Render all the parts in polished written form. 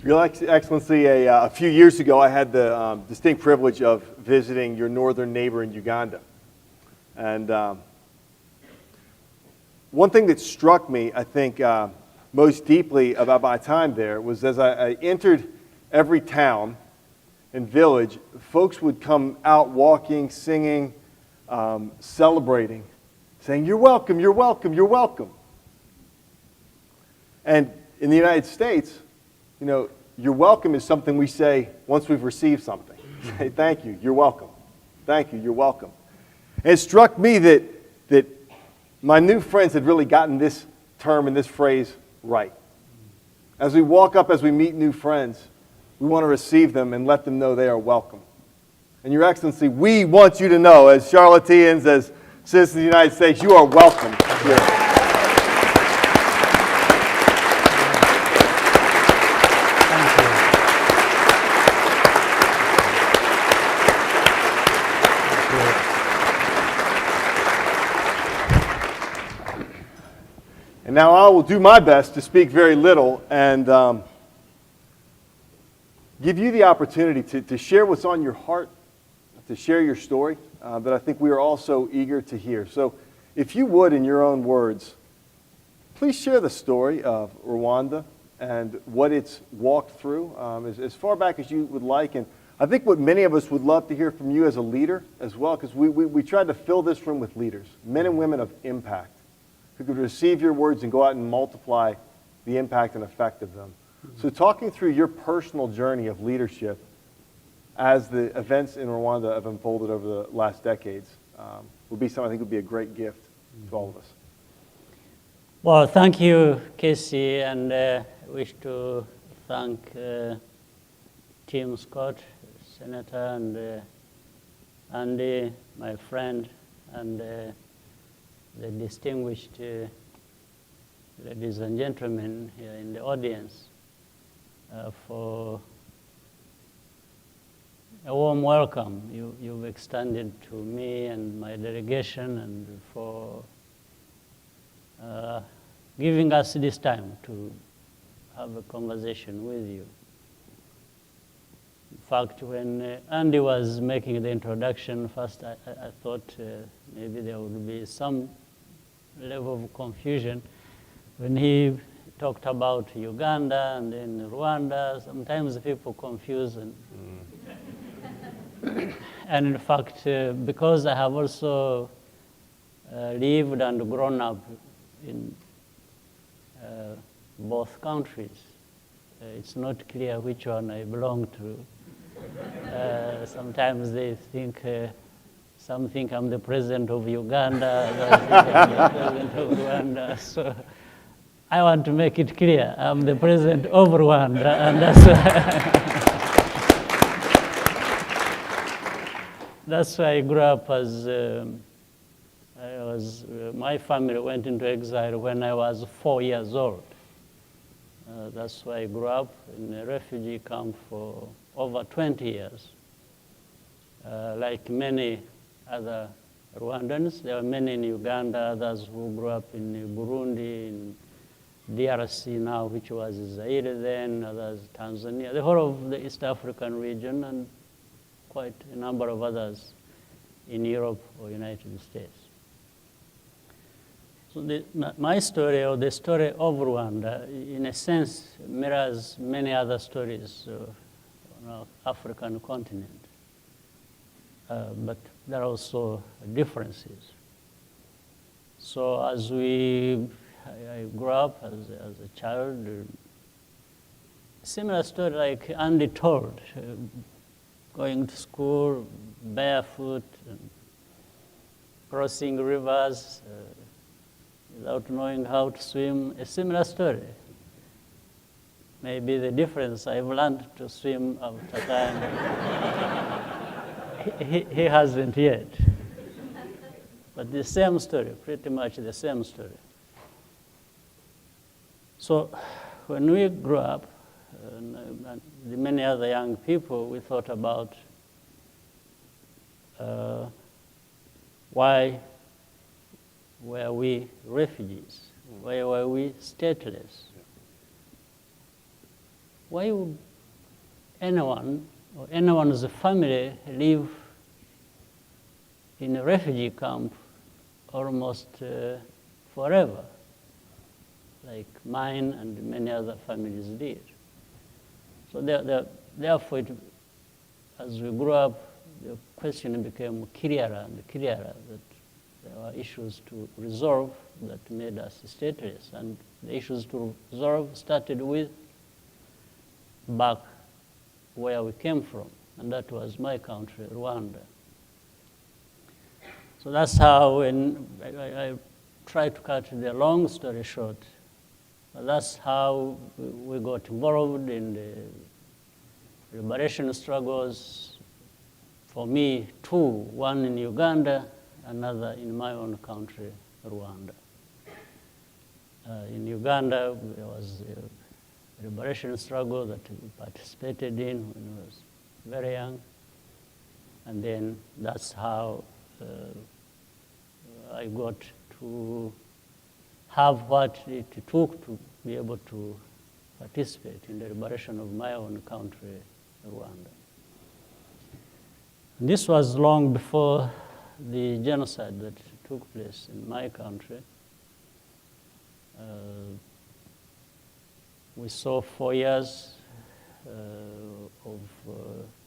Your Excellency, a few years ago I had the distinct privilege of visiting your northern neighbor in Uganda. And one thing that struck me, I think, most deeply about my time there was as I entered every town and village, folks would come out walking, singing, celebrating, saying, "You're welcome, you're welcome, you're welcome." And in the United States, you know, you're welcome is something we say once we've received something. Say, "Thank you, you're welcome. Thank you, you're welcome." And it struck me that my new friends had really gotten this term and this phrase right. As we walk up, as we meet new friends, we want to receive them and let them know they are welcome. And Your Excellency, we want you to know, as Charlotteans, as citizens of the United States, you are welcome here. And now I will do my best to speak very little and give you the opportunity to share what's on your heart, to share your story that I think we are all so eager to hear. So if you would, in your own words, please share the story of Rwanda and what it's walked through as far back as you would like. And I think what many of us would love to hear from you as a leader as well, because we tried to fill this room with leaders, men and women of impact, who could receive your words and go out and multiply the impact and effect of them. So talking through your personal journey of leadership as the events in Rwanda have unfolded over the last decades would be something I think would be a great gift to all of us. Well, thank you, Casey, and I wish to thank Tim Scott, Senator, and Andy, my friend, and the distinguished ladies and gentlemen here in the audience for a warm welcome you've extended to me and my delegation, and for giving us this time to have a conversation with you. In fact, when Andy was making the introduction, first I thought maybe there would be some level of confusion when he talked about Uganda and then Rwanda. Sometimes people confuse, and in fact, because I have also lived and grown up in both countries, it's not clear which one I belong to. Sometimes they think some think I'm the president of Uganda, others think I'm the president of Rwanda. So I want to make it clear, I'm the president of Rwanda, and that's why I grew up as, my family went into exile when I was 4 years old. That's why I grew up in a refugee camp for over 20 years. Like many other Rwandans, there were many in Uganda, others who grew up in Burundi, in DRC now, which was Zaire then, others Tanzania, the whole of the East African region, and quite a number of others in Europe or United States. So my story, or the story of Rwanda, in a sense, mirrors many other stories on our African continent. But there are also differences. So as I grew up as a child, similar story like Andy told, going to school barefoot, and crossing rivers without knowing how to swim, a similar story. Maybe the difference, I've learned to swim after time. He hasn't yet. But the same story, pretty much the same story. So when we grew up, and many other young people, we thought about why were we refugees? Why were we stateless? why would anyone or anyone's family live in a refugee camp almost forever, like mine and many other families did? So therefore, as we grew up, the question became clearer and clearer that there were issues to resolve that made us stateless. And the issues to resolve started with back where we came from, and that was my country, Rwanda. So that's how, when I try to cut the long story short, that's how we got involved in the liberation struggles. For me, two, one in Uganda, another in my own country, Rwanda. In Uganda, there was a liberation struggle that we participated in when I was very young. And then that's how I got to have what it took to be able to participate in the liberation of my own country, Rwanda. And this was long before the genocide that took place in my country. We saw 4 years of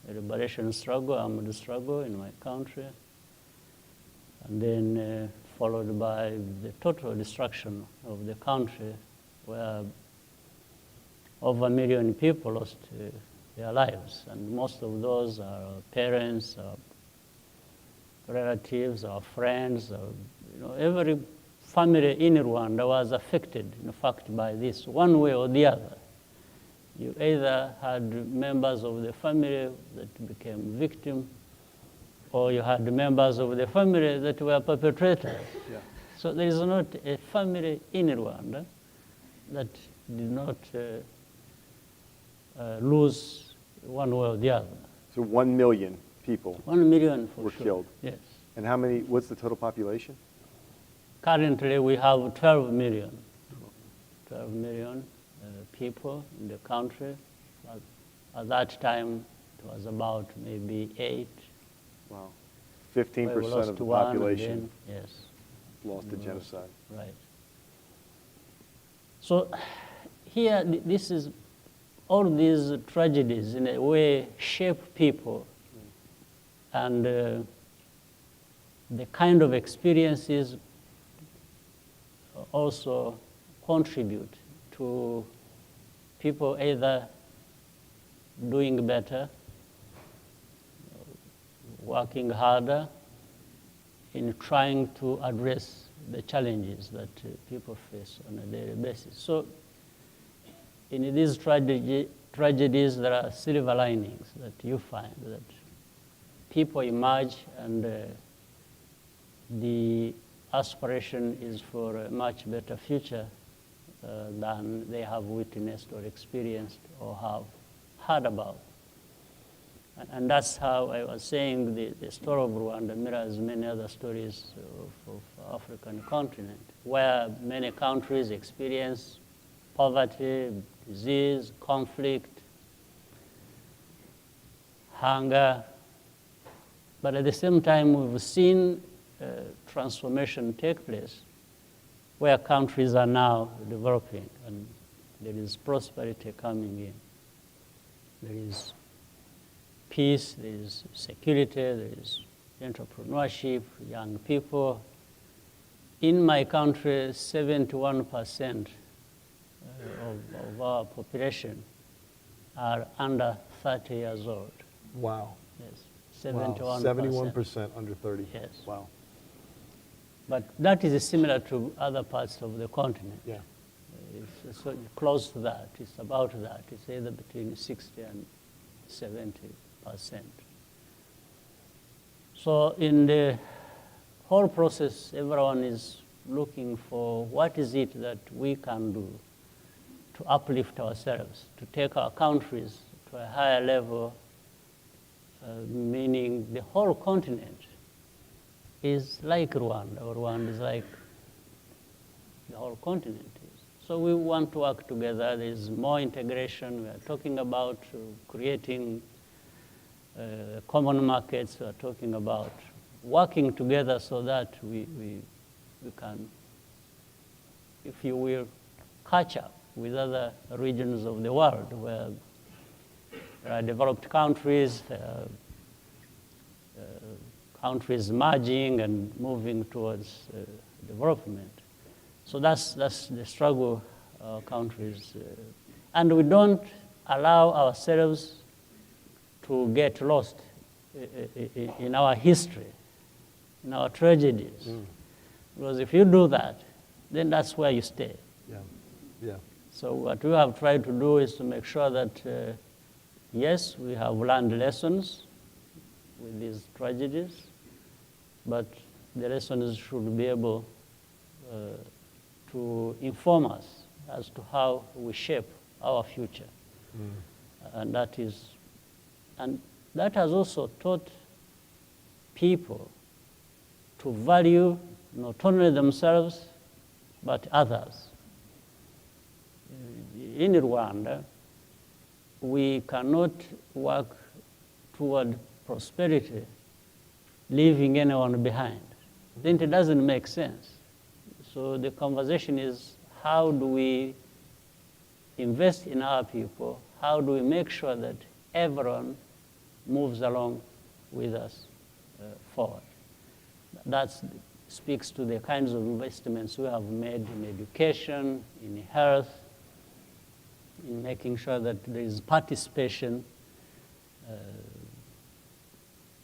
a liberation struggle, armed struggle in my country, and then followed by the total destruction of the country, where over 1 million people lost their lives, and most of those are our parents, our relatives, our friends, every family in Rwanda was affected, in fact, by this one way or the other. You either had members of the family that became victims, or you had members of the family that were perpetrators. Yeah. So there is not a family in Rwanda that did not lose one way or the other. So 1 million people 1 million for were sure. killed. Yes. And how many, what's the total population? Currently, we have 12 million. 12 million people in the country. At that time, it was about maybe 8. Wow. We 15% lost of the one, population and then, yes. lost to genocide. Right. So here, this is, all these tragedies in a way shape people, and the kind of experiences also contribute to people either doing better, working harder in trying to address the challenges that people face on a daily basis. So in these tragedies, there are silver linings that you find, that people emerge, and the aspiration is for a much better future than they have witnessed or experienced or have heard about. And that's how I was saying the story of Rwanda mirrors many other stories of African continent, where many countries experience poverty, disease, conflict, hunger. But at the same time, we've seen transformation take place, where countries are now developing, and there is prosperity coming in. There is peace, there is security, there is entrepreneurship, young people. In my country, 71% of our population are under 30 years old. Wow. Yes, 71%. Wow. 71% under 30. Yes. Wow. But that is similar to other parts of the continent. Yeah. It's so close to that. It's about that. It's either between 60 and 70%. So in the whole process, everyone is looking for what is it that we can do to uplift ourselves, to take our countries to a higher level, meaning the whole continent is like Rwanda, or Rwanda is like the whole continent is. So we want to work together. There's more integration. We are talking about creating common markets. We are talking about working together so that we can, if you will, catch up with other regions of the world where there are developed countries, countries merging and moving towards development. So that's the struggle our countries. And we don't allow ourselves to get lost in our history, in our tragedies. Because if you do that, then that's where you stay. Yeah. Yeah. So what we have tried to do is to make sure that, yes, we have learned lessons with these tragedies, but the lessons should be able to inform us as to how we shape our future. And that has also taught people to value not only themselves, but others. In Rwanda, we cannot work toward prosperity leaving anyone behind. Then it doesn't make sense. So the conversation is, how do we invest in our people? How do we make sure that everyone moves along with us forward? That speaks to the kinds of investments we have made in education, in health, in making sure that there is participation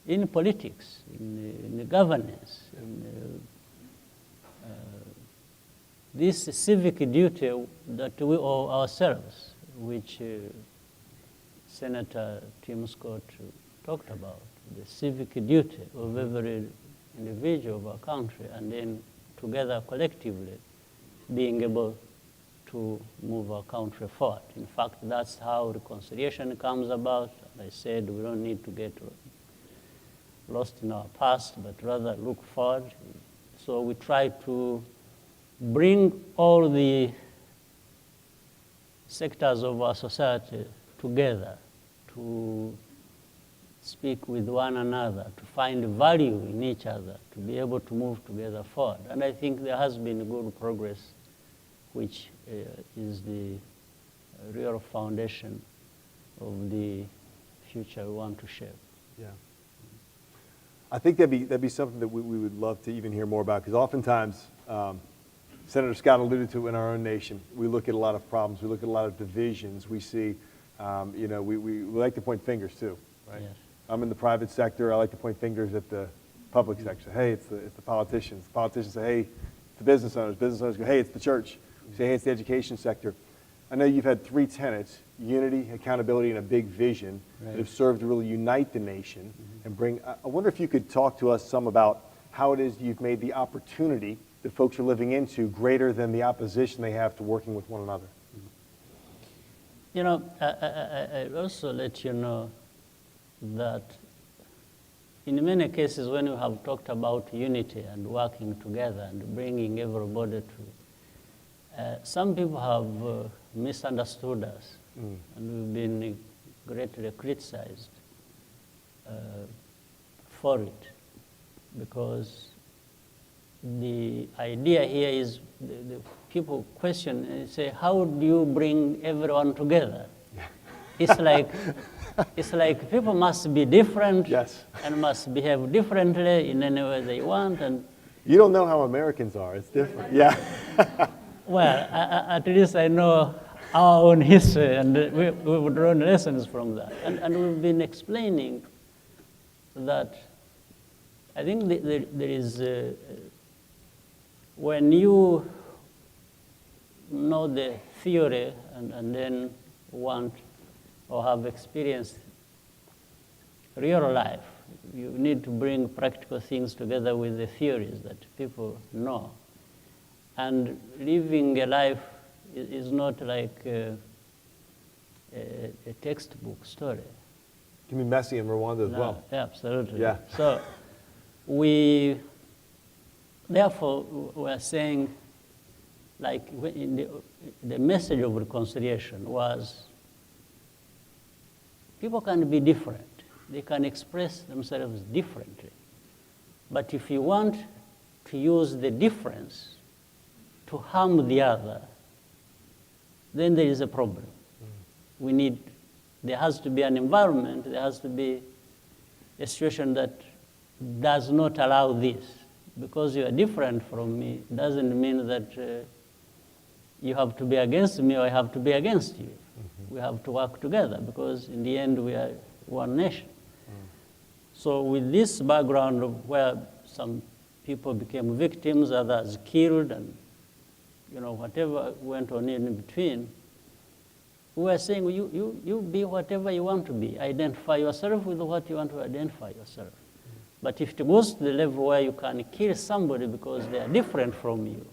in politics, in the governance, in this civic duty that we owe ourselves, which Senator Tim Scott talked about, the civic duty of every individual of our country, and then together collectively being able to move our country forward. In fact, that's how reconciliation comes about. I said we don't need to get lost in our past, but rather look forward. So we try to bring all the sectors of our society together to speak with one another, to find value in each other, to be able to move together forward. And I think there has been good progress, which is the real foundation of the future we want to shape. Yeah. I think that'd be something that we would love to even hear more about, because oftentimes, Senator Scott alluded to in our own nation, we look at a lot of problems, we look at a lot of divisions, we see, we like to point fingers too, right? Yes. I'm in the private sector, I like to point fingers at the public sector. Hey, it's the politicians. The politicians say, hey, it's the business owners. Business owners go, hey, it's the church. We say, hey, it's the education sector. I know you've had three tenets: unity, accountability, and a big vision that have served to really unite the nation and bring. I wonder if you could talk to us some about how it is you've made the opportunity that folks are living into greater than the opposition they have to working with one another. You know, I also let you know that in many cases when we have talked about unity and working together and bringing everybody to, some people have misunderstood us, and we've been greatly criticized for it, because the idea here is the people question and say, how do you bring everyone together? It's like people must be different, Yes. and must behave differently in any way they want. And You don't know how Americans are. It's different. Yeah. well, at least I know our own history, and we've drawn lessons from that. And we've been explaining that I think there is, when you know the theory and then want or have experienced real life, you need to bring practical things together with the theories that people know. And living a life is not like a textbook story. It can be messy in Rwanda as well. Yeah, absolutely. Yeah. So therefore, we're saying like in the message of reconciliation was people can be different. They can express themselves differently. But if you want to use the difference to harm the other, then there is a problem. There has to be an environment, there has to be a situation that does not allow this. Because you are different from me doesn't mean that you have to be against me or I have to be against you. We have to work together because in the end we are one nation. So with this background of where some people became victims, others killed, and whatever went on in between, we are saying you be whatever you want to be. Identify yourself with what you want to identify yourself. But if it goes to the level where you can kill somebody because they are different from you,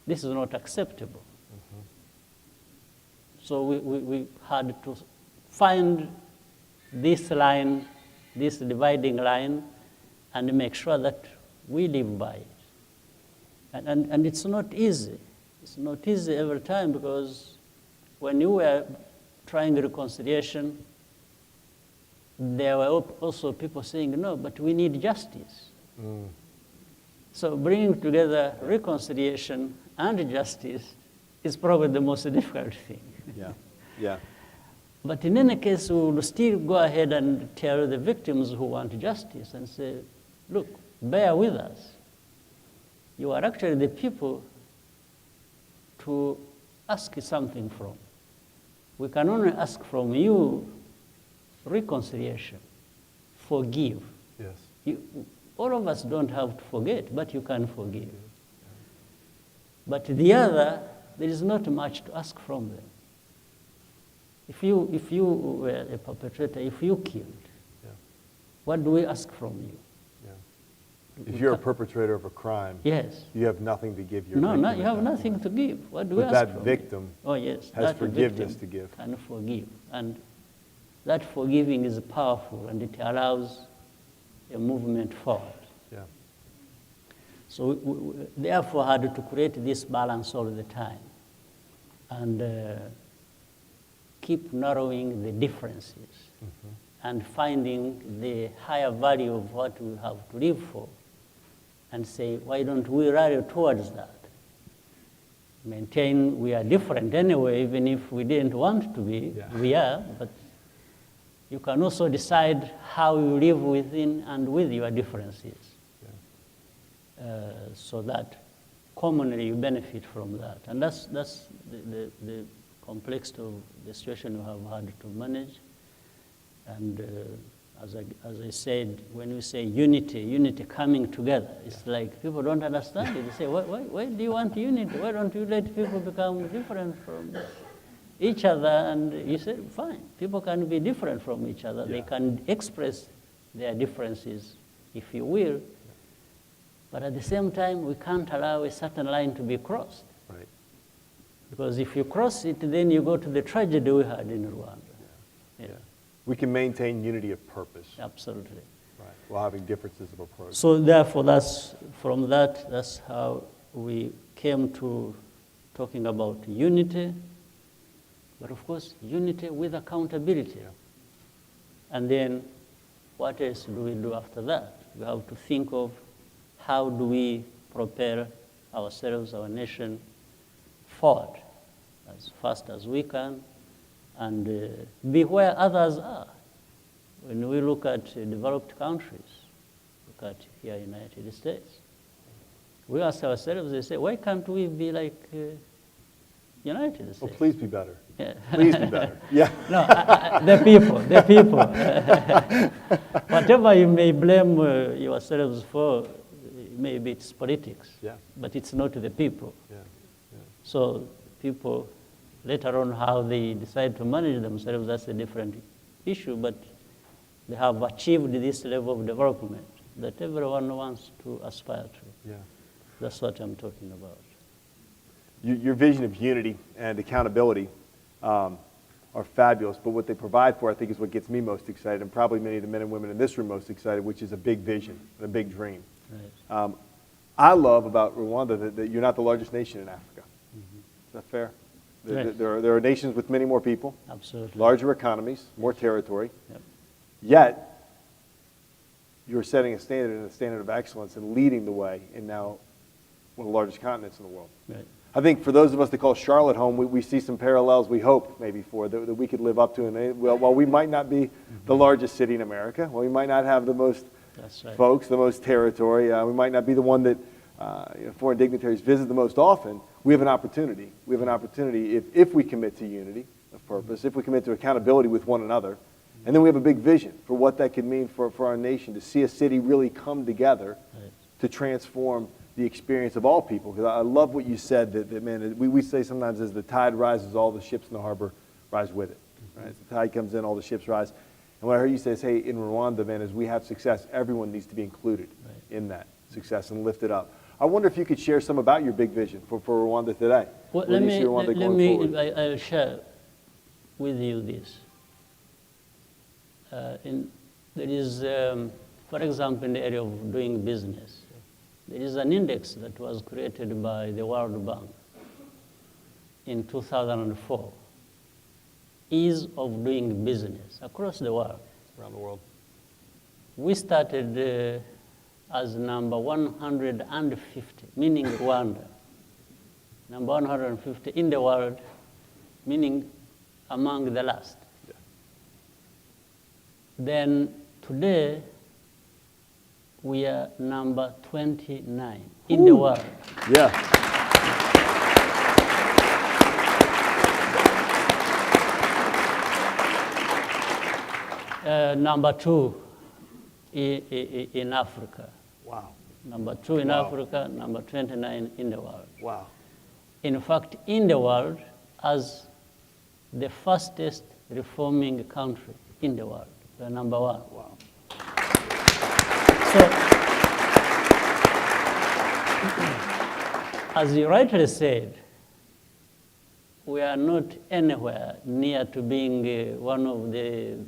this is not acceptable. So we had to find this line, this dividing line, and make sure that we live by it. And it's not easy. It's not easy every time because when you were trying reconciliation, there were also people saying, no, but we need justice. So bringing together reconciliation and justice is probably the most difficult thing. Yeah. But in any case, we will still go ahead and tell the victims who want justice and say, look, bear with us. You are actually the people to ask something from. We can only ask from you reconciliation, forgive. Yes. All of us don't have to forget, but you can forgive. But the other, there is not much to ask from them. If you were a perpetrator, if you killed, what do we ask from you? If you're a perpetrator of a crime, yes, you have nothing to give your no, victim. you have nothing to give. What do we But ask that from victim you? Oh, yes, has that forgiveness victim to give. can forgive. And that forgiving is powerful, and it allows a movement forward. Yeah. So we therefore had to create this balance all the time and keep narrowing the differences and finding the higher value of what we have to live for and say, why don't we rally towards that? Maintain we are different anyway, even if we didn't want to be, we are, but you can also decide how you live within and with your differences. So that commonly you benefit from that. And that's the complexity of the situation we have had to manage. And as I said, when we say unity coming together, it's like people don't understand it. They say, why do you want unity? Why don't you let people become different from each other? And you say, fine, people can be different from each other. They can express their differences, if you will. But at the same time, we can't allow a certain line to be crossed. Right. Because if you cross it, then you go to the tragedy we had in Rwanda. Yeah. We can maintain unity of purpose. Absolutely. Right. While having differences of approach. So therefore, that's how we came to talking about unity. But of course, unity with accountability. Yeah. And then what else do we do after that? We have to think of how do we prepare ourselves, our nation, forward as fast as we can and be where others are. When we look at developed countries, look at here in the United States, we ask ourselves, they say, why can't we be like United States? Oh, please be better. Yeah. Please be better. Yeah. No, the people. Whatever you may blame yourselves for, maybe it's politics, but it's not the people. So people, later on, how they decide to manage themselves, that's a different issue, but they have achieved this level of development that everyone wants to aspire to. That's what I'm talking about. Your vision of unity and accountability are fabulous, but what they provide for, I think, is what gets me most excited, and probably many of the men and women in this room most excited, which is a big vision and a big dream. Right. I love about Rwanda that you're not the largest nation in Africa. Is that fair? Right. There are nations with many more people, Absolutely. larger economies, more territory, Yep. yet you're setting a standard and a standard of excellence and leading the way in now one of the largest continents in the world. Right. I think for those of us that call Charlotte home, we see some parallels we hope maybe for that we could live up to. And while we might not be the largest city in America, while we might not have the most That's right. folks, the most territory, we might not be the one that foreign dignitaries visit the most often, we have an opportunity. We have an opportunity if we commit to unity of purpose, if we commit to accountability with one another, and then we have a big vision for what that could mean for our nation, to see a city really come together Right. to transform the experience of all people. Because I love what you said, that man, we say sometimes as the tide rises, all the ships in the harbor rise with it. Right? As the tide comes in, all the ships rise. And what I heard you say is, hey, in Rwanda, man, as we have success, everyone needs to be included in that success and lifted up. I wonder if you could share some about your big vision for Rwanda today. Well, Where do you see Rwanda going forward? I'll share with you this. There is, for example, in the area of doing business, there is an index that was created by the World Bank in 2004, ease of doing business across the world. Around the world. We started as number 150, meaning Rwanda. Number 150 in the world, meaning among the last. Yeah. Then today, we are number 29 in the world. Yeah. Number 2 in Africa. Wow. Number 2 in Wow. Africa, number 29 in the world. Wow. In fact, in the world, as the fastest reforming country in the world, we are number 1. Wow. So, as you rightly said, we are not anywhere near to being one of the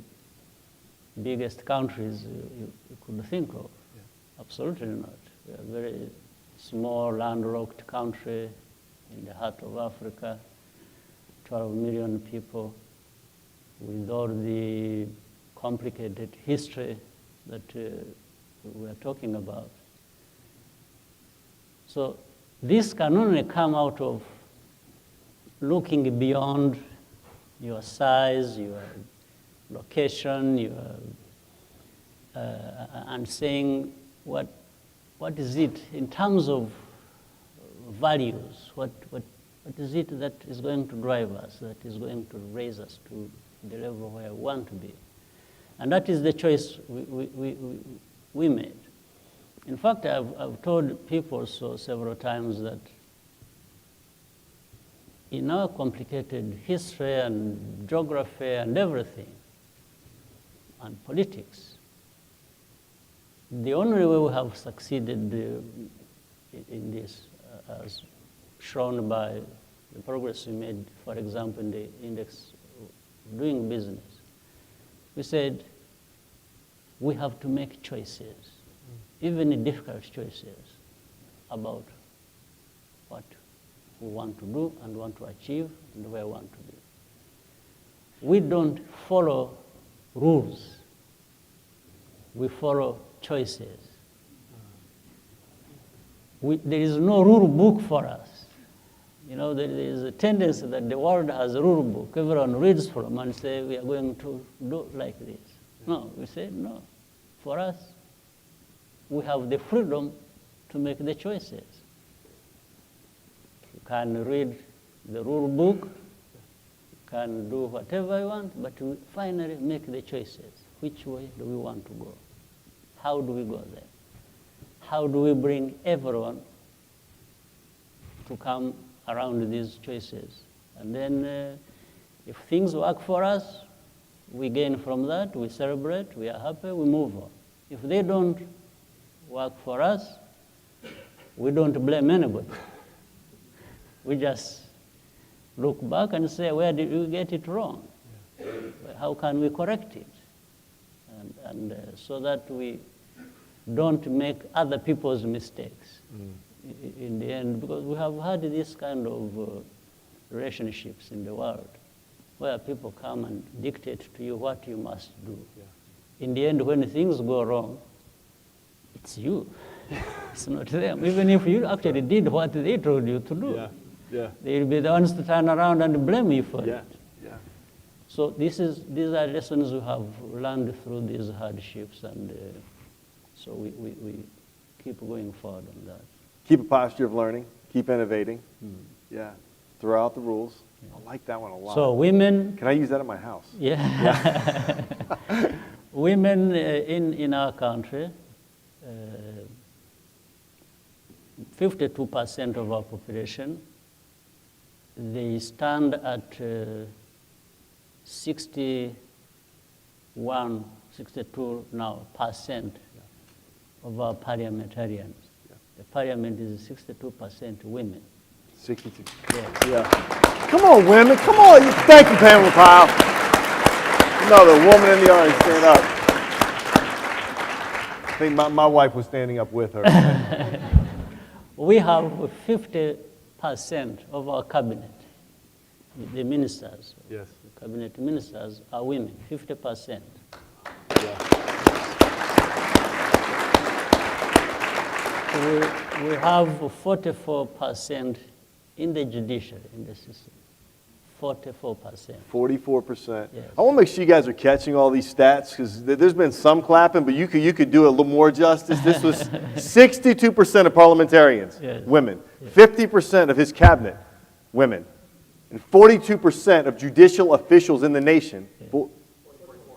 biggest countries you could think of. Yeah. Absolutely not. We are a very small, landlocked country in the heart of Africa, 12 million people, with all the complicated history that we are talking about. So this can only come out of looking beyond your size, your location, and saying what is it in terms of values, what is it that is going to drive us, that is going to raise us to the level where we want to be. And that is the choice we made. In fact, I've told people so several times that in our complicated history and geography and everything, and politics, the only way we have succeeded in this, as shown by the progress we made, for example, in the index of doing business, we said we have to make choices, even difficult choices, about what we want to do and want to achieve and where we want to be. We don't follow rules. We follow choices. There is no rule book for us. You know, there is a tendency that the world has a rule book. Everyone reads from and say, we are going to do like this. No, we say, no. For us, we have the freedom to make the choices. You can read the rule book, you can do whatever you want, but we finally make the choices. Which way do we want to go? How do we go there? How do we bring everyone to come around these choices? And then if things work for us, we gain from that, we celebrate, we are happy, we move on. If they don't work for us, we don't blame anybody. We just look back and say, where did we get it wrong? How can we correct it? And so that we don't make other people's mistakes in the end, because we have had this kind of relationships in the world where people come and dictate to you what you must do. Yeah. In the end, when things go wrong, it's you. It's not them. Even if you actually did what they told you to do, they'll be the ones to turn around and blame you for it. Yeah. So these are lessons we have learned through these hardships, and so we keep going forward on that. Keep a posture of learning, keep innovating. Yeah, throw out the rules. I like that one a lot. So women... Can I use that at my house? Yeah. Women in our country, 52% of our population, they stand at 62 now percent of our parliamentarians. The parliament is 62% women. 62. Yes. Yeah. Come on, women. Come on. Thank you, Pamela Powell. Another woman in the audience, stand up. I think my wife was standing up with her. We have 50% of our cabinet, the ministers. Yes. The cabinet ministers are women, 50%. Yeah. We have 44% in the judiciary, in the system. 44%. 44%. Yes. I want to make sure you guys are catching all these stats, because there's been some clapping, but you could do a little more justice. This was 62% of parliamentarians, women. 50% of his cabinet, women. And 42% of judicial officials in the nation.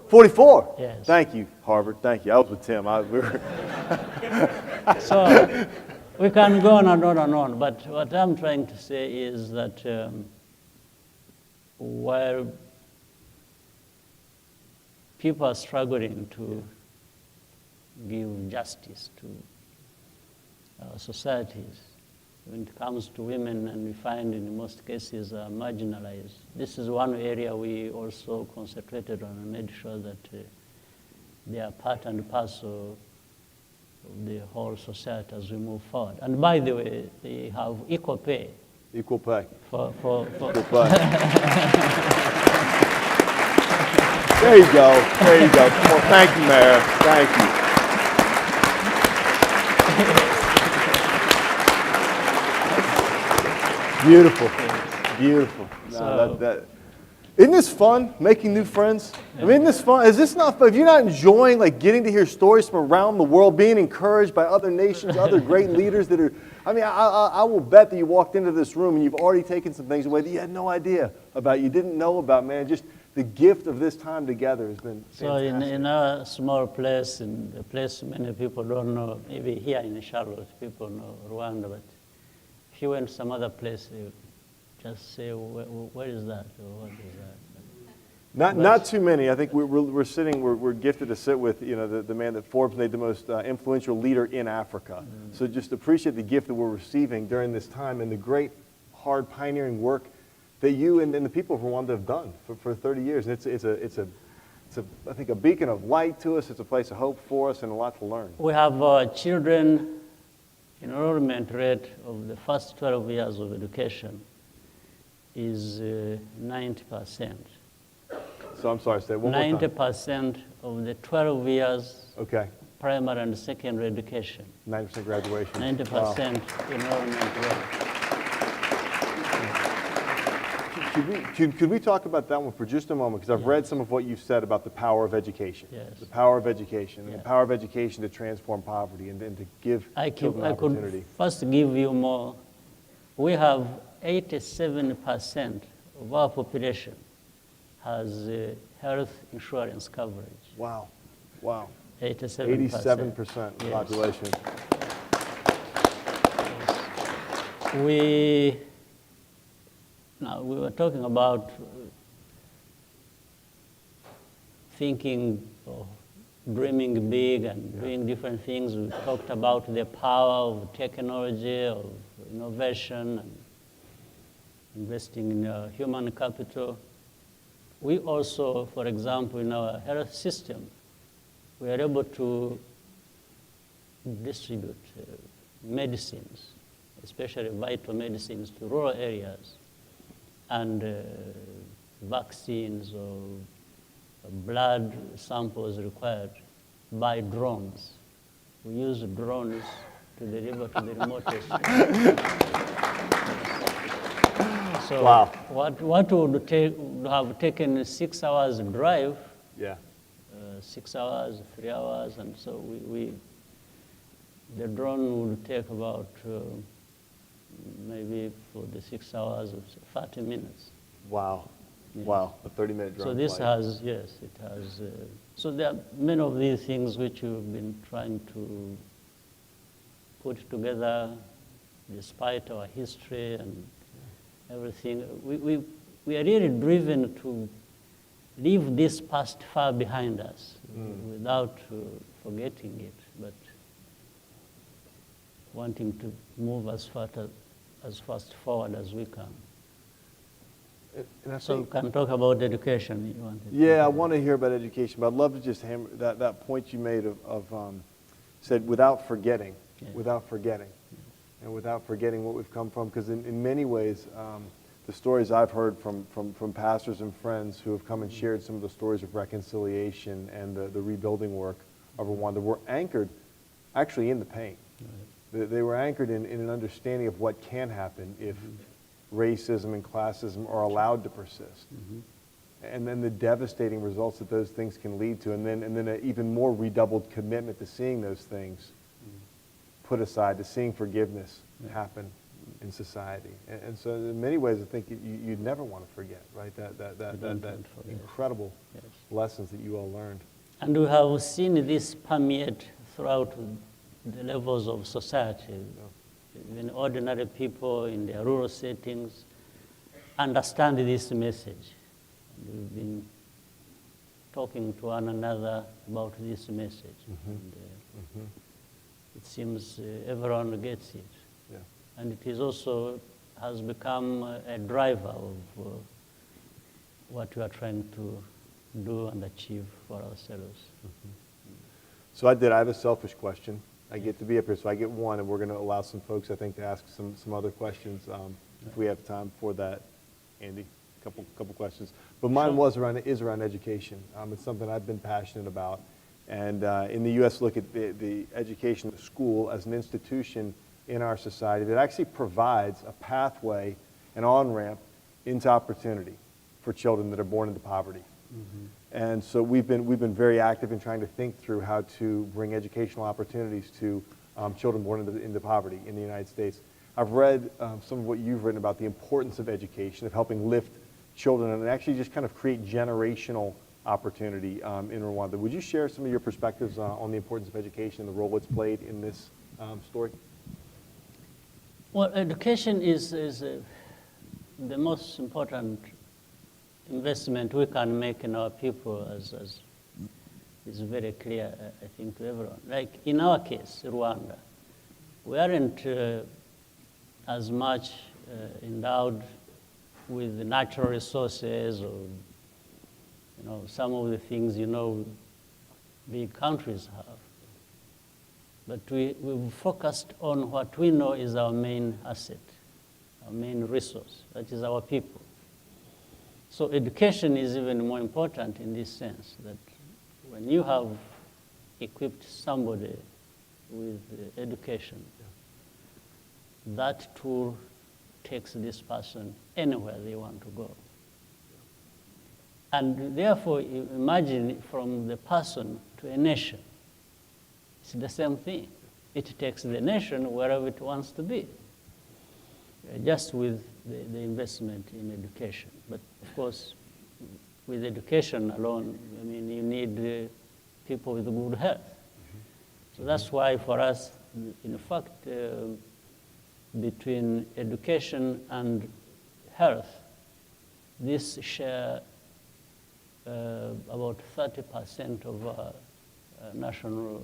44? Yes. Thank you, Harvard. Thank you. I was with Tim. So we can go on and on and on, but what I'm trying to say is that while people are struggling to give justice to our societies, when it comes to women, and we find in most cases are marginalized. This is one area we also concentrated on and made sure that they are part and parcel of the whole society as we move forward. And by the way, they have equal pay. Equal pay. For Equal pay. There you go. There you go. Come on. Thank you, Mayor. Thank you. Beautiful. Beautiful. No, isn't this fun, making new friends? I mean, isn't this fun? Is this not fun? If you're not enjoying getting to hear stories from around the world, being encouraged by other nations, other great leaders that are, I mean, I will bet that you walked into this room and you've already taken some things away that you had no idea about, you didn't know about, man. Just the gift of this time together has been fantastic. So in our small place, in a place many people don't know, maybe here in Charlotte, people know Rwanda, but if you went to some other place, you just say, where is that, or what is that? Not too many. I think we're gifted to sit with the man that Forbes made the most influential leader in Africa. So just appreciate the gift that we're receiving during this time and the great, hard, pioneering work that you and the people of Rwanda have done for 30 years. And it's I think a beacon of light to us. It's a place of hope for us and a lot to learn. We have children enrollment rate of the first 12 years of education is 90%. So I'm sorry, say one more time. 90% of the 12 years primary and secondary education. 90% graduation. 90% wow. Enrollment rate. Could we talk about that one for just a moment? Because I've read some of what you've said about the power of education. Yes. The power of education, and the power of education to transform poverty and to give children opportunity. I could first give you more. We have 87% of our population has health insurance coverage. Wow. Wow. 87%. 87% of the population. Yes. Now, we were talking about thinking or dreaming big and doing different things. We talked about the power of technology, of innovation, and investing in human capital. We also, for example, in our health system, we are able to distribute medicines, especially vital medicines, to rural areas, and vaccines or blood samples required by drones. We use drones to deliver to the remotest. So Wow. what would have taken 6 hours drive, Yeah. 6 hours, 3 hours, and so the drone would take about maybe for the 6 hours, 30 minutes. Wow. Yes. Wow. A 30-minute drone So this flight. has, yes, it has. So there are many of these things which we've been trying to put together despite our history and everything. We are really driven to leave this past far behind us without forgetting it, but wanting to move as fast forward as we can. And I So we think, can talk about education. You wanted to- yeah, I want to hear about education, but I'd love to just hammer that point you made of said without forgetting, Yeah. without forgetting, and without forgetting what we've come from, because in many ways, the stories I've heard from pastors and friends who have come and shared some of the stories of reconciliation and the rebuilding work of Rwanda were anchored actually in the pain. They were anchored in an understanding of what can happen if racism and classism are allowed to persist. And then the devastating results that those things can lead to, and then an even more redoubled commitment to seeing those things put aside, to seeing forgiveness happen in society. And so in many ways, I think you'd never want to forget, right? That don't forget. incredible Yes. lessons that you all learned. And we have seen this permeate throughout the levels of society. Even ordinary people in their rural settings understand this message. And we've been talking to one another about this message. And, it seems everyone gets it. Yeah. And it is also has become a driver of what we are trying to do and achieve for ourselves. So I have a selfish question. I get to be up here, so I get one, and we're going to allow some folks, I think, to ask some other questions if we have time for that. Andy, couple questions. But mine is around education. It's something I've been passionate about. And in the U.S., look at the education, the school as an institution in our society that actually provides a pathway, an on-ramp into opportunity for children that are born into poverty. And so we've been very active in trying to think through how to bring educational opportunities to children born into poverty in the United States. I've read some of what you've written about the importance of education, of helping lift children and actually just kind of create generational opportunity in Rwanda. Would you share some of your perspectives on the importance of education and the role it's played in this story? Well, education is the most important investment we can make in our people, as is very clear, I think, to everyone. Like in our case, Rwanda, we aren't as much endowed with the natural resources or some of the things big countries have. But we've focused on what we know is our main asset, our main resource, that is our people. So education is even more important in this sense, that when you have equipped somebody with education, that tool takes this person anywhere they want to go. And therefore, you imagine from the person to a nation, it's the same thing. It takes the nation wherever it wants to be, just with the investment in education. But of course, with education alone, you need people with good health. So that's why for us, in fact, between education and health, this share about 30% of our national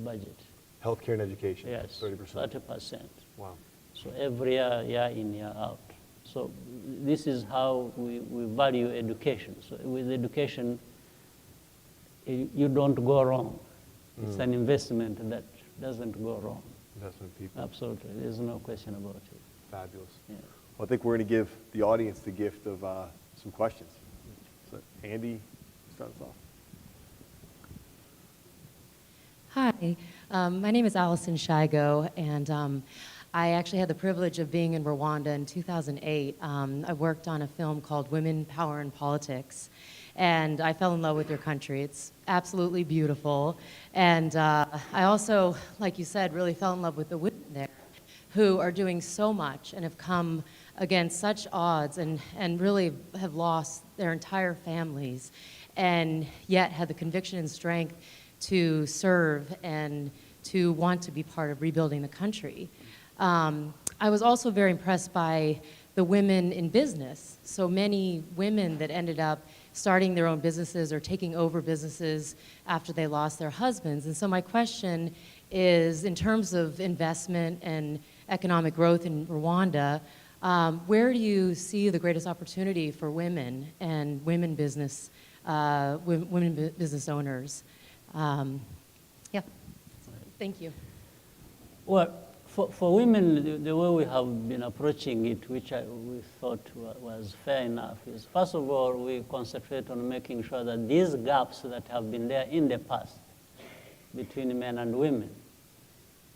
budget. Healthcare and education. Yes, 30%. 30%. Wow. So every year, year in, year out. So this is how we value education. So with education, you don't go wrong. It's an investment that doesn't go wrong. Investment people. Absolutely, there's no question about it. Fabulous. Yeah. Well, I think we're going to give the audience the gift of some questions. So, Andy, start us off. Hi, my name is Allison Shigo, and I actually had the privilege of being in Rwanda in 2008. I worked on a film called Women, Power, and Politics, and I fell in love with your country. It's absolutely beautiful, and I also, like you said, really fell in love with the women there, who are doing so much and have come against such odds and really have lost their entire families, and yet had the conviction and strength to serve and to want to be part of rebuilding the country. I was also very impressed by the women in business. So many women that ended up starting their own businesses or taking over businesses after they lost their husbands. And so my question is, in terms of investment and economic growth in Rwanda, where do you see the greatest opportunity for women and women business owners? Yeah, thank you. Well, for women, the way we have been approaching it, which we thought was fair enough, is first of all, we concentrate on making sure that these gaps that have been there in the past between men and women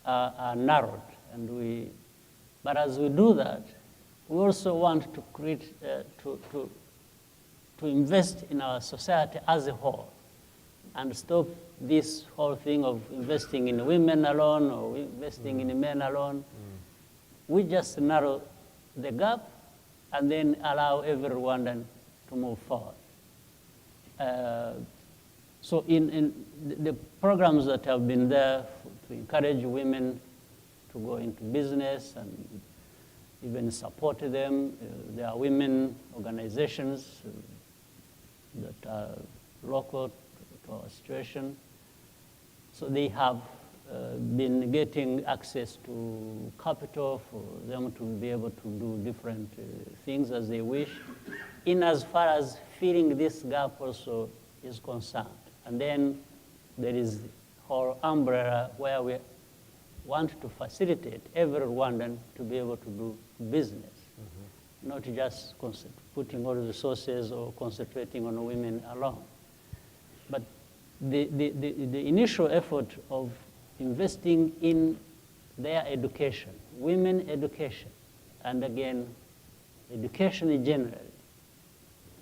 are narrowed. But as we do that, we also want to create, to invest in our society as a whole and stop this whole thing of investing in women alone or investing in men alone. We just narrow the gap and then allow every Rwandan to move forward. So in the programs that have been there to encourage women to go into business and even support them, there are women organizations that are local to our situation. So they have been getting access to capital for them to be able to do different things as they wish, in as far as filling this gap also is concerned. And then there is the whole umbrella where we want to facilitate every Rwandan to be able to do business, not just putting all the resources or concentrating on women alone. But the initial effort of investing in their education, women education, and again, education in general,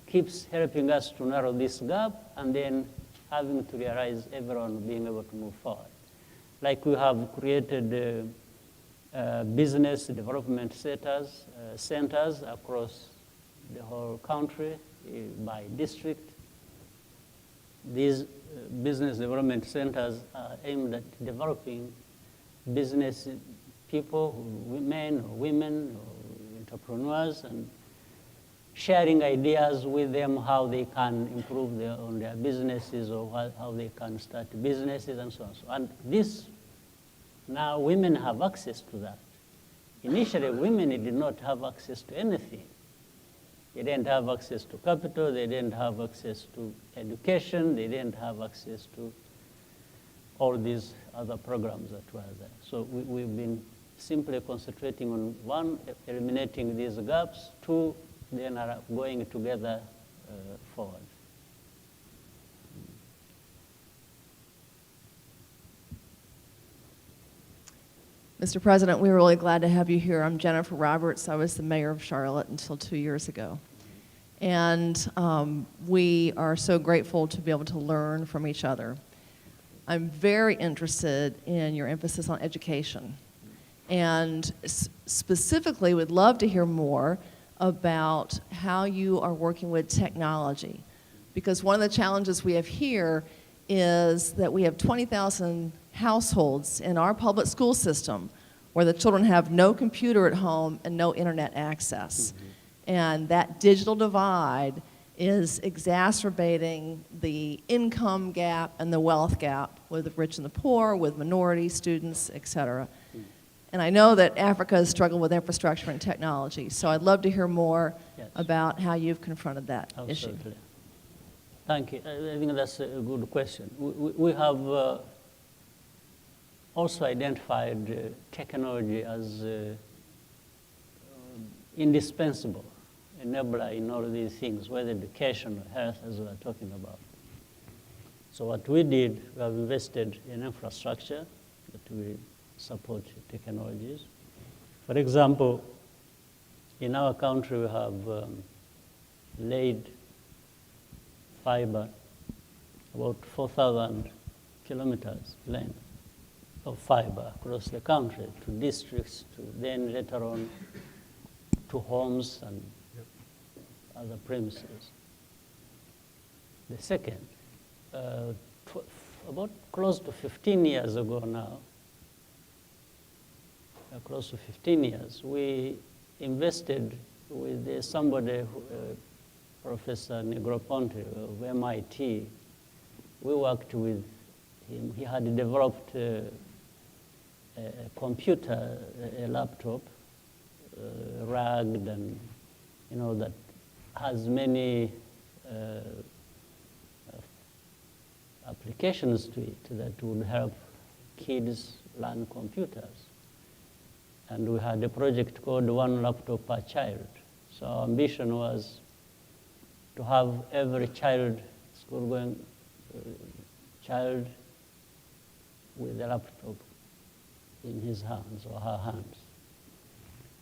keeps helping us to narrow this gap and then having to realize everyone being able to move forward. Like we have created business development centers across the whole country by district. These business development centers are aimed at developing business people, men or women or entrepreneurs, and sharing ideas with them how they can improve on their businesses or how they can start businesses and so on. And this, now women have access to that. Initially, women did not have access to anything. They didn't have access to capital, they didn't have access to education, they didn't have access to all these other programs that were there. So we've been simply concentrating on one, eliminating these gaps, two, then are going together forward. Mr. President, we're really glad to have you here. I'm Jennifer Roberts. I was the mayor of Charlotte until 2 years ago. And we are so grateful to be able to learn from each other. I'm very interested in your emphasis on education. And specifically would love to hear more about how you are working with technology. Because one of the challenges we have here is that we have 20,000 households in our public school system where the children have no computer at home and no internet access. And that digital divide is exacerbating the income gap and the wealth gap with the rich and the poor, with minority students, et cetera. And I know that Africa has struggled with infrastructure and technology, so I'd love to hear more about how you've confronted that issue. Thank you. I think that's a good question. We have also identified technology as indispensable enabler in all these things, whether education or health, as we are talking about. So what we did, we have invested in infrastructure that will support technologies. For example, in our country, we have laid fiber, about 4,000 kilometers length of fiber across the country to districts, to then later on to homes and other premises. The second, about close to 15 years ago now, close to 15 years, we invested with somebody, Professor Negroponte of MIT. We worked with him. He had developed a computer, a laptop, rugged and, that has many applications to it that would help kids learn computers. And we had a project called One Laptop Per Child. So our ambition was to have every child, school-going child, with a laptop in his hands or her hands.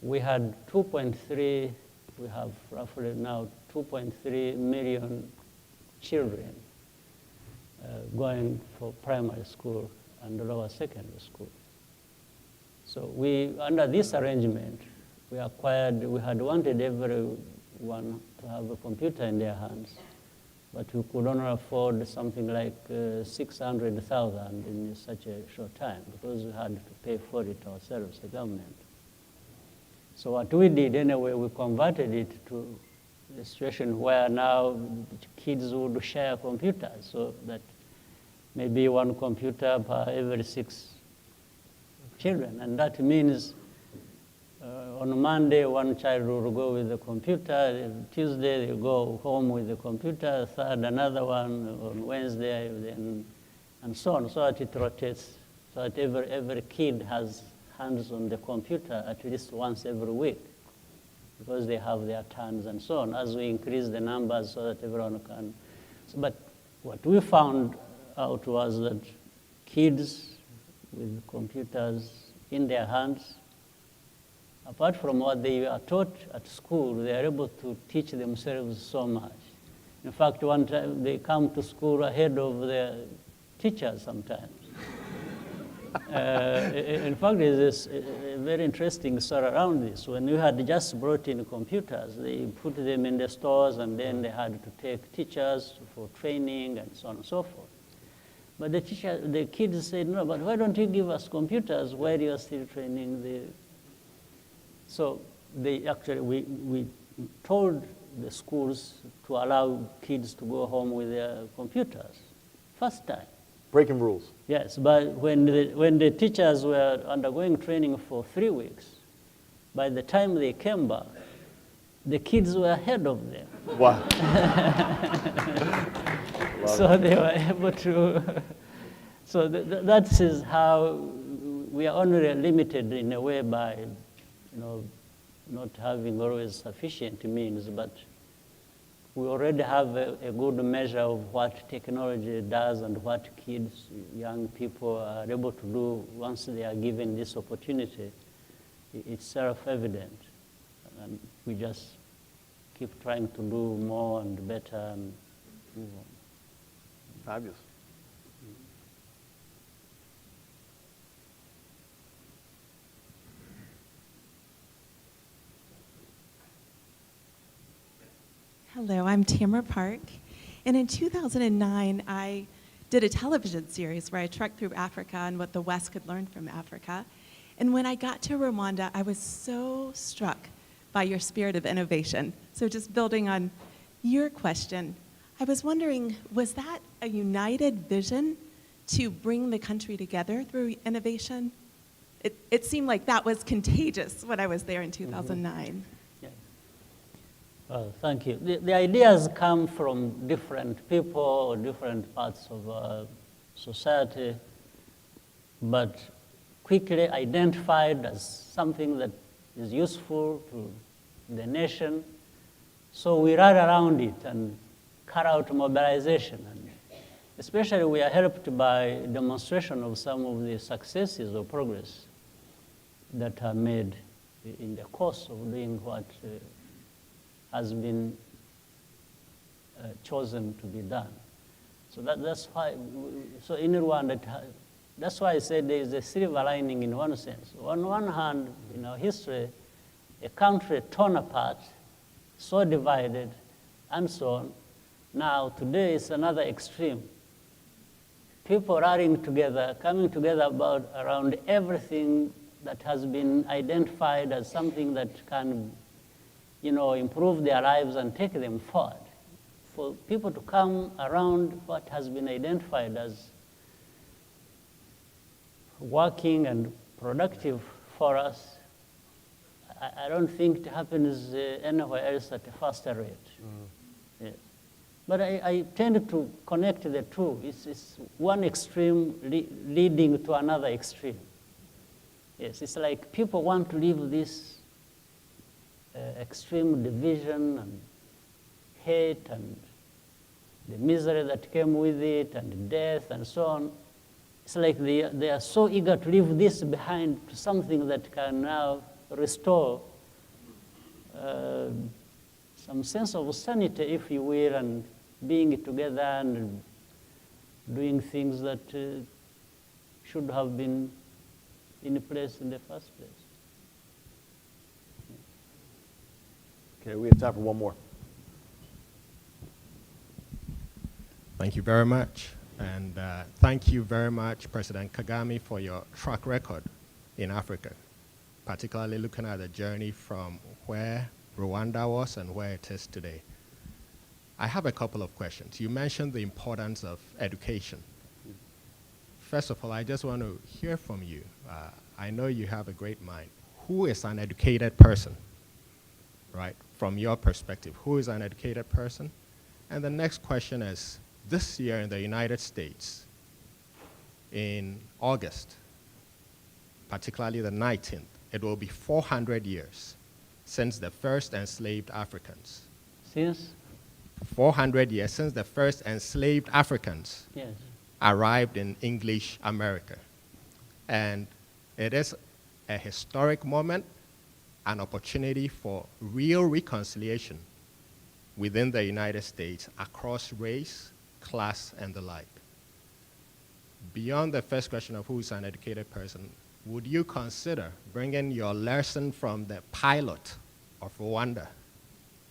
We had 2.3, we have roughly now 2.3 million children going for primary school and lower secondary school. So under this arrangement, we had wanted everyone to have a computer in their hands, but we could only afford something like 600,000 in such a short time because we had to pay for it ourselves, the government. So what we did anyway, we converted it to a situation where now kids would share computers, so that maybe one computer per every 6 children. And that means on Monday, one child will go with the computer, Tuesday they'll go home with the computer, third another one, on Wednesday, and so on, so that it rotates, so that every kid has hands on the computer at least once every week, because they have their turns and so on, as we increase the numbers so that everyone can. But what we found out was that kids with computers in their hands, apart from what they are taught at school, they are able to teach themselves so much. In fact, one time they come to school ahead of their teachers sometimes. In fact, there's a very interesting story around this. When we had just brought in computers, they put them in the stores, and then they had to take teachers for training and so on and so forth. But the kids said, no, but why don't you give us computers while you're still training? So we told the schools to allow kids to go home with their computers, first time. Breaking rules. Yes, but when the teachers were undergoing training for 3 weeks, by the time they came back, the kids were ahead of them. Wow. So they were able to, so that is how we are only limited in a way by, not having always sufficient means, but we already have a good measure of what technology does and what kids, young people are able to do once they are given this opportunity. It's self-evident, and we just keep trying to do more and better and move on. Fabulous. Hello, I'm Tamara Park, and in 2009, I did a television series where I trekked through Africa and what the West could learn from Africa. And when I got to Rwanda, I was so struck by your spirit of innovation. So just building on your question, I was wondering, was that a united vision to bring the country together through innovation? It seemed like that was contagious when I was there in 2009. Well, thank you. The ideas come from different people or different parts of society, but quickly identified as something that is useful to the nation. So we run around it and carry out mobilization. And especially we are helped by demonstration of some of the successes or progress that are made in the course of doing what has been chosen to be done. So that's why, so in Rwanda, that's why I said there is a silver lining in one sense. On one hand, in our history, a country torn apart, so divided, and so on. Now, today is another extreme. People rallying together, coming together around everything that has been identified as something that can, improve their lives and take them forward. For people to come around what has been identified as working and productive for us, I don't think it happens anywhere else at a faster rate. Yeah. But I tend to connect the two. It's one extreme leading to another extreme. Yes, it's like people want to leave this extreme division and hate and the misery that came with it and death and so on. It's like they are so eager to leave this behind to something that can now restore some sense of sanity, if you will, and being together and doing things that should have been in place in the first place. Okay, we have time for one more. Thank you very much. And thank you very much, President Kagame, for your track record in Africa, particularly looking at the journey from where Rwanda was and where it is today. I have a couple of questions. You mentioned the importance of education. First of all, I just want to hear from you. I know you have a great mind. Who is an educated person, right? From your perspective, who is an educated person? And the next question is, this year in the United States, in August, particularly the 19th, it will be 400 years since the first enslaved Africans. Since? 400 years since the first enslaved Africans Yes. arrived in English America. And it is a historic moment, an opportunity for real reconciliation within the United States across race, class, and the like. Beyond the first question of who is an educated person, would you consider bringing your lesson from the pilot of Rwanda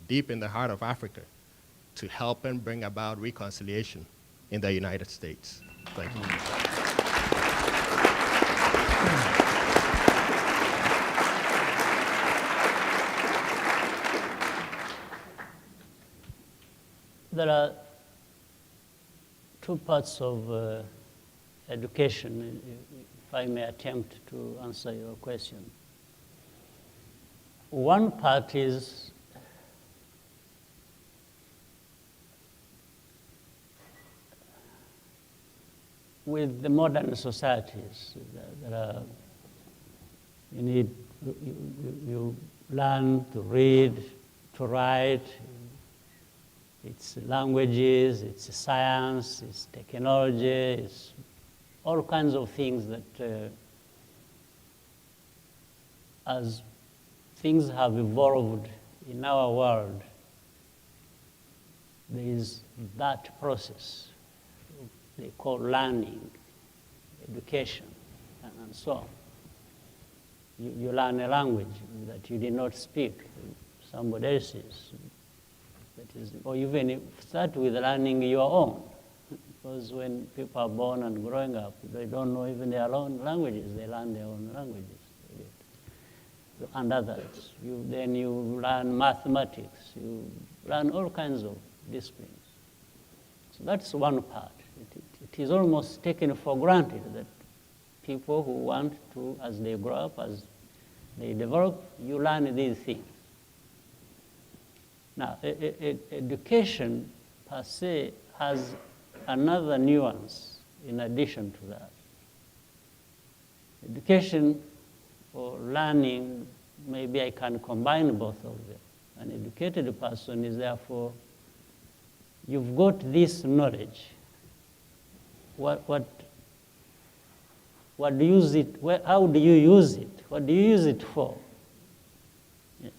deep in the heart of Africa to help and bring about reconciliation in the United States? Thank you. There are two parts of education, if I may attempt to answer your question. One part is with the modern societies. You learn to read, to write. It's languages, it's science, it's technology, it's all kinds of things that as things have evolved in our world, there is that process they call learning, education, and so on. You learn a language that you did not speak, somebody else's. That is, or even start with learning your own. Because when people are born and growing up, they don't know even their own languages. They learn their own languages. And others. Then you learn mathematics. You learn all kinds of disciplines. So that's one part. It is almost taken for granted that people who want to, as they grow up, as they develop, you learn these things. Now, education per se has another nuance in addition to that. education or learning, maybe I can combine both of them. An educated person is therefore, you've got this knowledge. What do you use it? How do you use it? What do you use it for? Yes.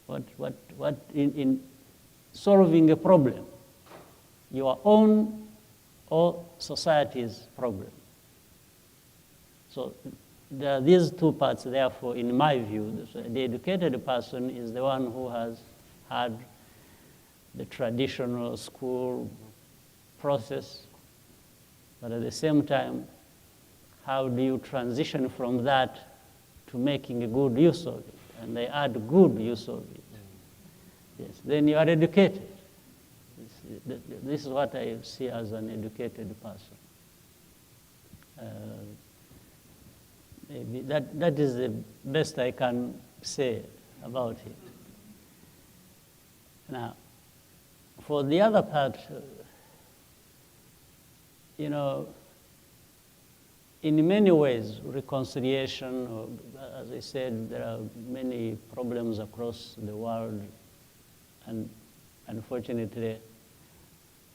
What in solving a problem, your own or society's problem. So there are these two parts, therefore, in my view. The educated person is the one who has had the traditional school process, but at the same time, how do you transition from that to making a good use of it? And they add good use of it. Yes, then you are educated. This is what I see as an educated person. Maybe that is the best I can say about it. Now, for the other part, you know, in many ways, reconciliation, or, as I said, there are many problems across the world, and unfortunately,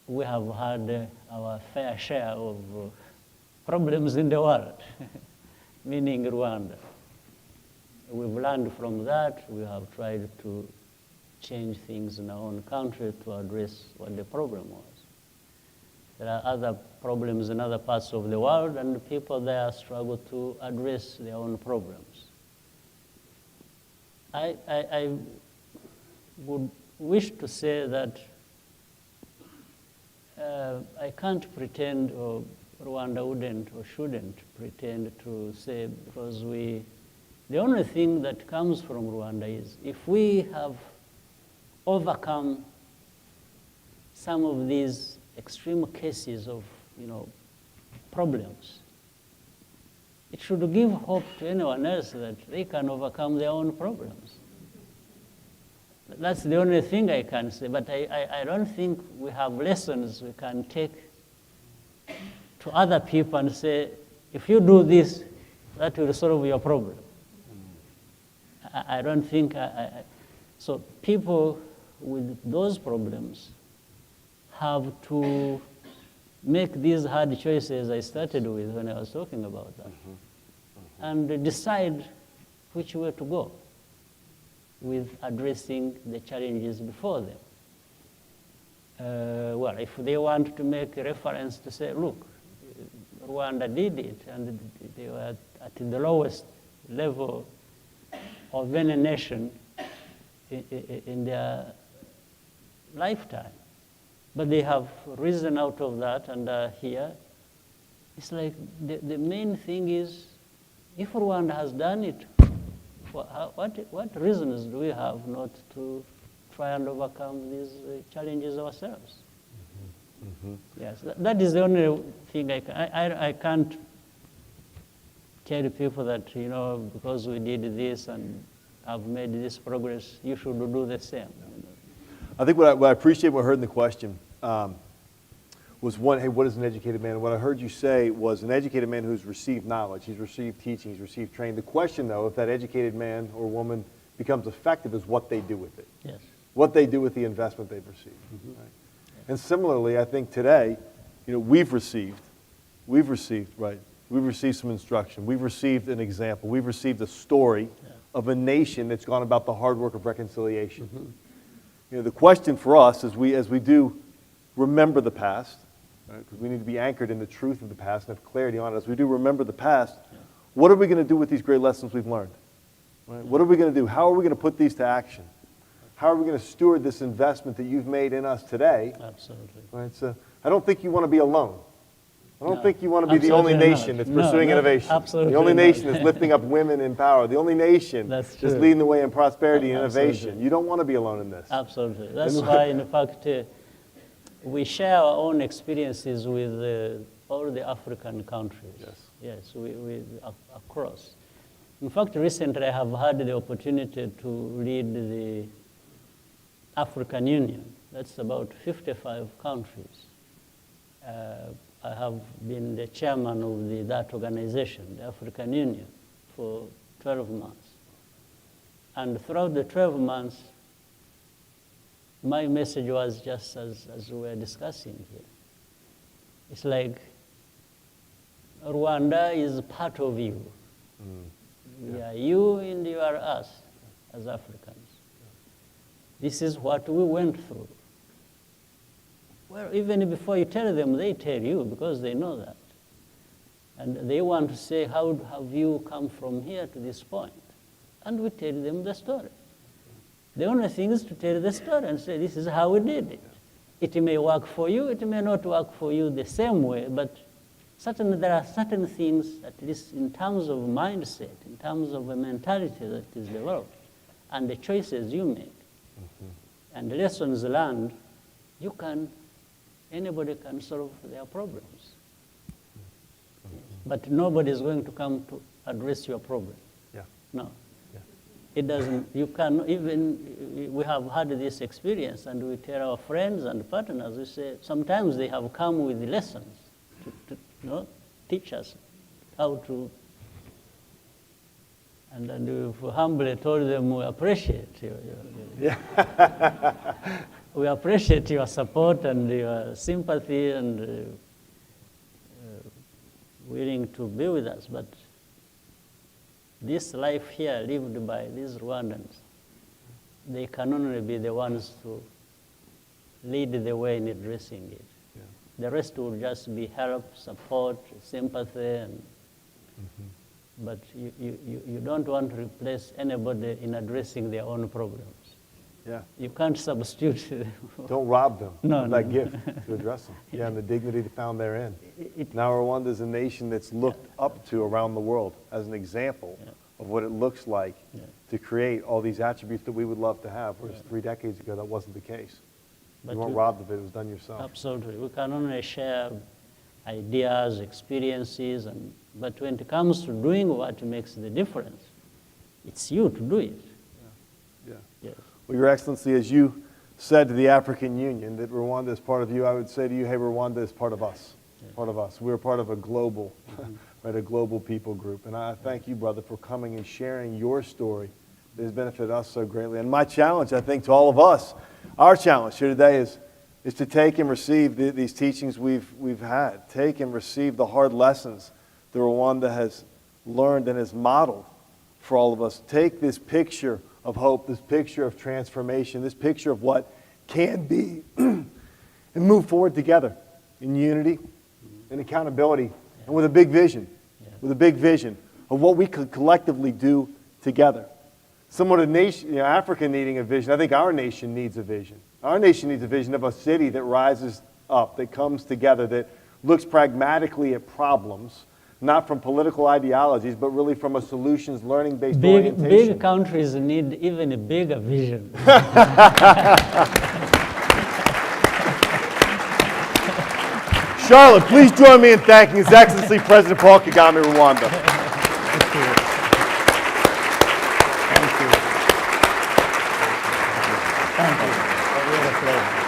we have had our fair share of problems in the world, meaning Rwanda. We've learned from that. We have tried to change things in our own country to address what the problem was. There are other problems in other parts of the world, and people there struggle to address their own problems. I would wish to say that I can't pretend, or Rwanda wouldn't or shouldn't pretend to say, because the only thing that comes from Rwanda is if we have overcome some of these extreme cases of, problems, it should give hope to anyone else that they can overcome their own problems. That's the only thing I can say, but I don't think we have lessons we can take to other people and say, if you do this, that will solve your problem. I don't think, so people with those problems have to make these hard choices I started with when I was talking about that, and decide which way to go with addressing the challenges before them. Well, if they want to make a reference to say, look, Rwanda did it, and they were at the lowest level of any nation in their lifetime. But they have risen out of that and are here. It's like the main thing is, if Rwanda has done it, what reasons do we have not to try and overcome these challenges ourselves? Yes, that is the only thing I can't tell people that, because we did this and have made this progress, you should do the same. I think what I appreciate what I heard in the question was one, hey, what is an educated man? And what I heard you say was an educated man who's received knowledge, he's received teaching, he's received training. The question, though, if that educated man or woman becomes effective is what they do with it. Yes. What they do with the investment they've received. Right? And similarly, I think today, we've received some instruction. We've received an example. We've received a story of a nation that's gone about the hard work of reconciliation. The question for us as we do remember the past, because we need to be anchored in the truth of the past and have clarity on it. As we do remember the past, what are we going to do with these great lessons we've learned? Right? What are we going to do? How are we going to put these to action? How are we going to steward this investment that you've made in us today? Absolutely. Right? So I don't think you want to be alone. I don't think you want to be the only nation that's pursuing innovation. Absolutely the only not. nation that's lifting up women in power. The only nation that's leading the way in prosperity and innovation. You don't want to be alone in this. Absolutely. That's why, in fact, we share our own experiences with all the African countries. Yes, we across. In fact, recently I have had the opportunity to lead the African Union. That's about 55 countries. I have been the chairman of that organization, the African Union. for 12 months. And throughout the 12 months, my message was just as we were discussing here. It's like Rwanda is part of you. We are you and you are us as Africans. This is what we went through. Well, even before you tell them, they tell you because they know that. And they want to say, how have you come from here to this point? And we tell them the story. The only thing is to tell the story and say, this is how we did it. It may work for you, it may not work for you the same way, but there are certain things, at least in terms of mindset, in terms of a mentality that is developed, and the choices you make, and the lessons learned, anybody can solve their problems. But nobody is going to come to address your problem. Yeah. No. Yeah. It doesn't, you can even, we have had this experience and we tell our friends and partners, we say, sometimes they have come with lessons to teach us how to, and then we've humbly told them we appreciate you. We appreciate your support and your sympathy and willing to be with us, but this life here lived by these Rwandans, they can only be the ones to lead the way in addressing it. Yeah. The rest will just be help, support, sympathy, and but you don't want to replace anybody in addressing their own problems. Yeah. You can't substitute. Don't rob them of that No. gift to address them. Yeah, and the dignity found therein. Now Rwanda is a nation that's looked up to around the world as an example of what it looks like to create all these attributes that we would love to have, whereas 3 decades ago that wasn't the case. But you weren't robbed of it, it was done yourself. Absolutely. We can only share ideas, experiences, but when it comes to doing what makes the difference, it's you to do it. Yeah. Yes. Well, Your Excellency, as you said to the African Union that Rwanda is part of you, I would say to you, hey, Rwanda is part of us, part of us. We're part of a global, right, a global people group. And I thank you, brother, for coming and sharing your story that has benefited us so greatly. And my challenge, I think, to all of us, our challenge here today is to take and receive these teachings we've had. Take and receive the hard lessons that Rwanda has learned and has modeled for all of us. Take this picture of hope, this picture of transformation, this picture of what can be, and move forward together in unity, in accountability, and with a big vision, of what we could collectively do together. Somewhat a nation, Africa needing a vision, I think our nation needs a vision. Our nation needs a vision of a city that rises up, that comes together, that looks pragmatically at problems, not from political ideologies, but really from a solutions learning-based orientation. Big countries need even a bigger vision. Charlotte, please join me in thanking His Excellency President Paul Kagame, Rwanda. Thank you. Thank you. Thank you. What a pleasure.